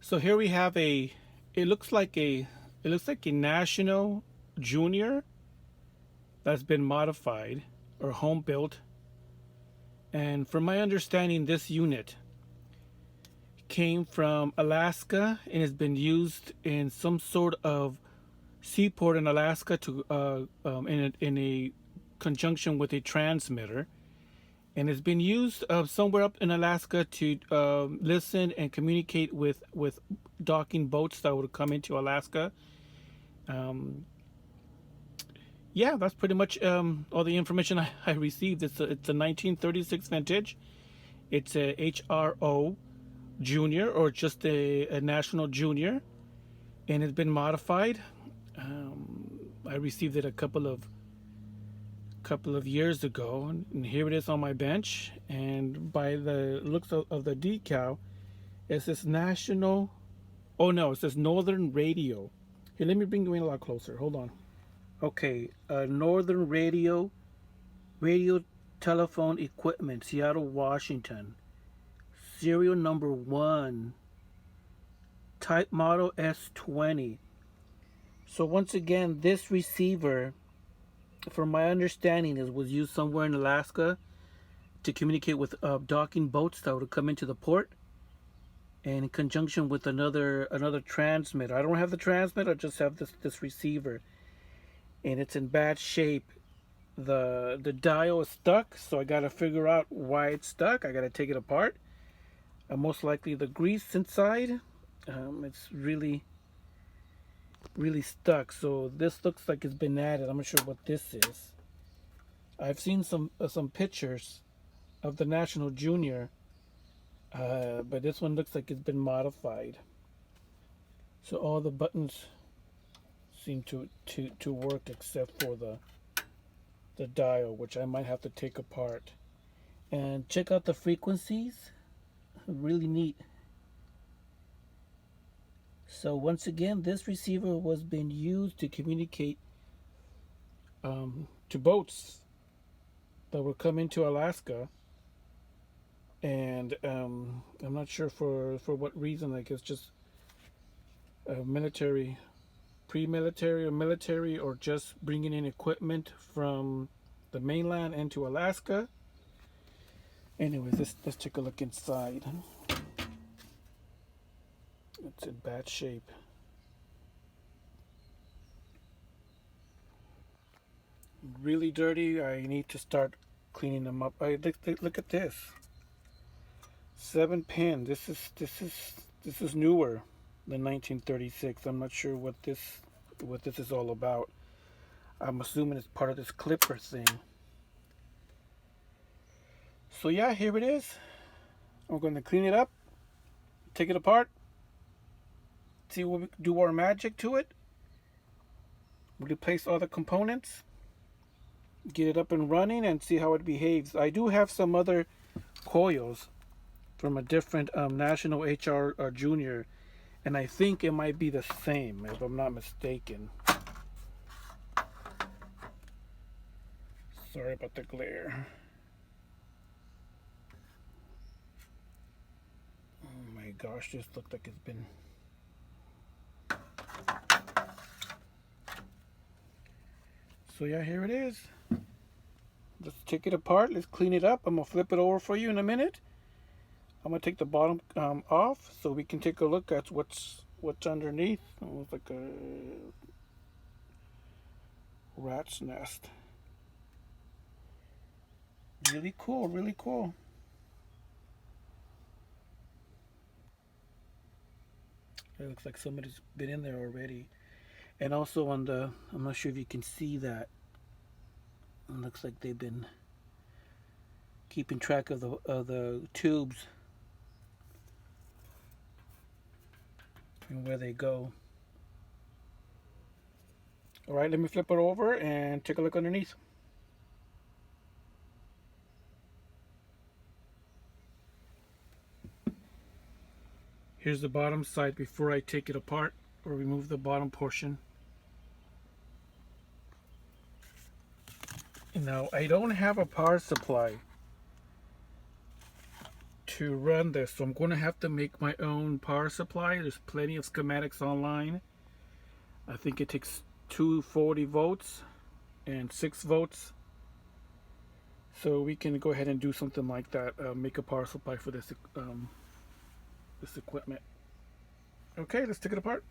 So here we have it looks like a National Junior that's been modified or home built. And from my understanding, this unit came from Alaska and has been used in some sort of seaport in Alaska in a conjunction with a transmitter, and it's been used somewhere up in Alaska to listen and communicate with docking boats that would come into Alaska. Um, yeah, that's pretty much all the information I received. It's a 1936 vintage. It's a HRO Junior, or just a National Junior, and it's been modified. I received it a couple of years ago, and here it is on my bench. And by the looks of the decal, it says National. Oh no, it says Northern Radio. Here, let me bring you in a lot closer. Hold on. Okay, Northern Radio Telephone Equipment, Seattle, Washington. Serial number 1. Type model S-20. So once again, this receiver, from my understanding, was used somewhere in Alaska to communicate with docking boats that would come into the port, and in conjunction with another transmitter. I don't have the transmitter; I just have this receiver, and it's in bad shape. The dial is stuck, so I got to figure out why it's stuck. I got to take it apart. Most likely the grease inside. It's really stuck. So this looks like it's been added. I'm not sure what this is. I've seen some pictures of the National Junior, but this one looks like it's been modified. So all the buttons seem to work except for the dial, which I might have to take apart. And check out the frequencies. Really neat. So once again, this receiver was being used to communicate to boats that were coming to Alaska, and I'm not sure for what reason. Like, it's just military, pre-military, or military, or just bringing in equipment from the mainland into Alaska. Anyways, let's take a look inside. It's in bad shape. Really dirty. I need to start cleaning them up. Look at this. 7-pin. This is newer than 1936. I'm not sure what this is all about. I'm assuming it's part of this clipper thing. So yeah, here it is. I'm going to clean it up, take it apart, see what we do our magic to it, replace all the components, get it up and running, and see how it behaves. I do have some other coils from a different National HR Junior, and I think it might be the same, if I'm not mistaken. Sorry about the glare. Oh my gosh, this looks like it's been... So yeah, here it is. Let's take it apart. Let's clean it up. I'm gonna flip it over for you in a minute. I'm gonna take the bottom off so we can take a look at what's underneath. Almost like a rat's nest. Really cool, really cool. It looks like somebody's been in there already. And also on the, I'm not sure if you can see that. It looks like they've been keeping track of the tubes and where they go. All right, let me flip it over and take a look underneath. Here's the bottom side before I take it apart or remove the bottom portion. Now, I don't have a power supply to run this. So I'm going to have to make my own power supply. There's plenty of schematics online. I think it takes 240 volts and 6 volts. So we can go ahead and do something like that. Make a power supply for this this equipment. Okay, let's take it apart.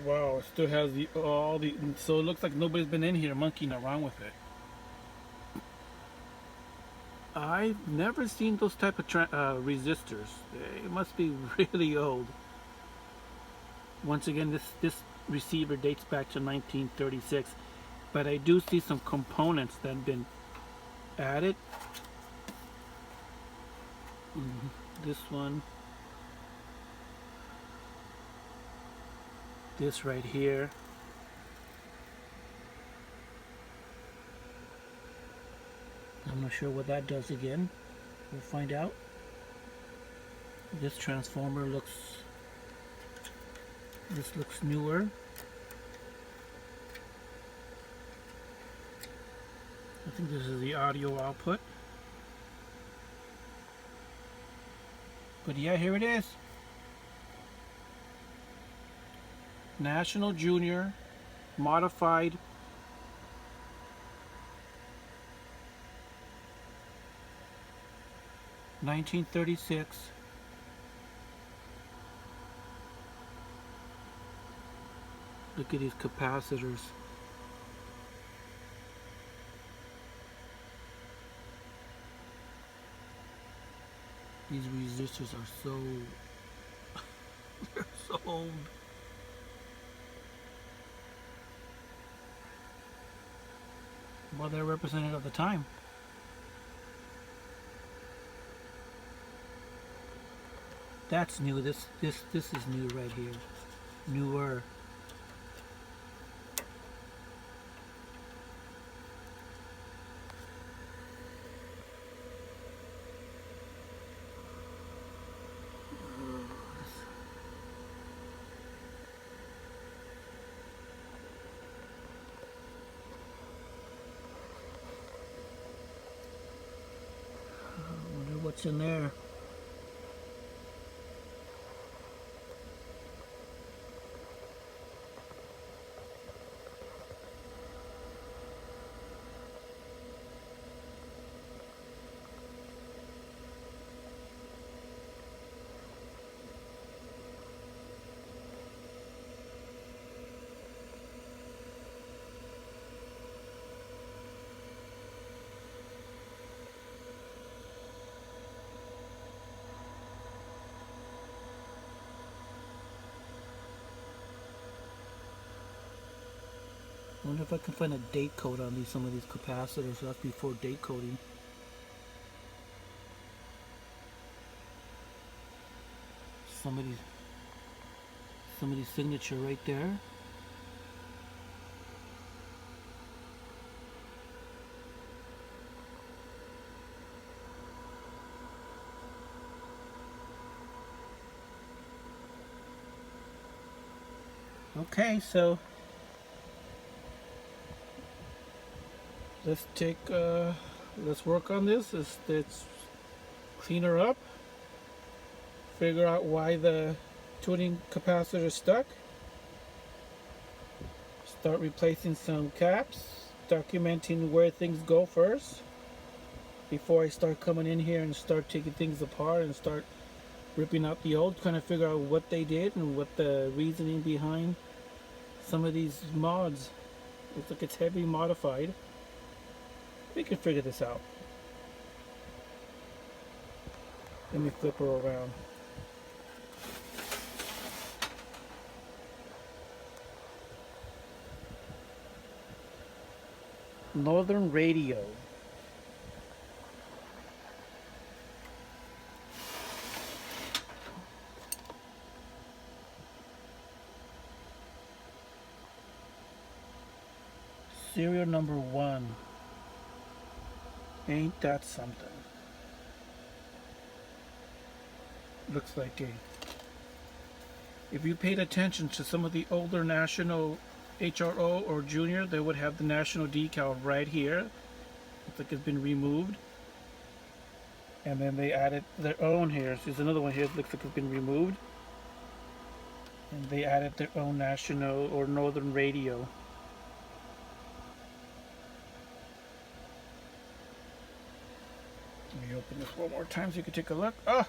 Wow, it still has all the. So it looks like nobody's been in here monkeying around with it. I've never seen those type of resistors. They must be really old. Once again, this receiver dates back to 1936, but I do see some components that have been added. This one, this right here. I'm not sure what that does again. We'll find out. This transformer looks newer. I think this is the audio output. But yeah, here it is. National Junior Modified (1936). Look at these capacitors. These resistors are so they're so old. Well, they're representative of the time. That's new. This is new right here. Newer. I wonder what's in there. I wonder if I can find a date code on some of these capacitors. That's before date coding. Somebody's signature right there. Okay, so let's work on this. Let's clean her up, figure out why the tuning capacitor is stuck, start replacing some caps, documenting where things go first before I start coming in here and start taking things apart and start ripping out the old, trying to figure out what they did and what the reasoning behind some of these mods. Looks like it's heavily modified. We can figure this out. Let me flip her around. Northern Radio. Serial number 1. Ain't that something? Looks like if you paid attention to some of the older national HRO or junior, they would have the national decal right here. Looks like it's been removed. And then they added their own here. So there's another one here that looks like it's been removed. And they added their own national or northern radio. Let me open this one more time so you can take a look. Oh,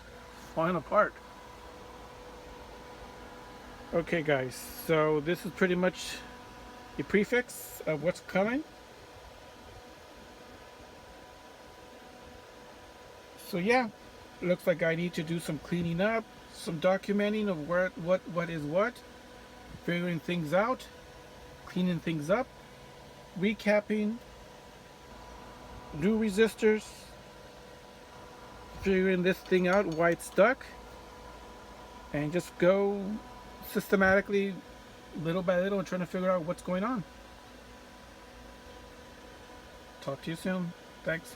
falling apart. Okay guys, so this is pretty much a prefix of what's coming. So yeah, looks like I need to do some cleaning up, some documenting of what is what, figuring things out, cleaning things up, recapping, new resistors, figuring this thing out, why it's stuck, and just go systematically, little by little, and trying to figure out what's going on. Talk to you soon. Thanks.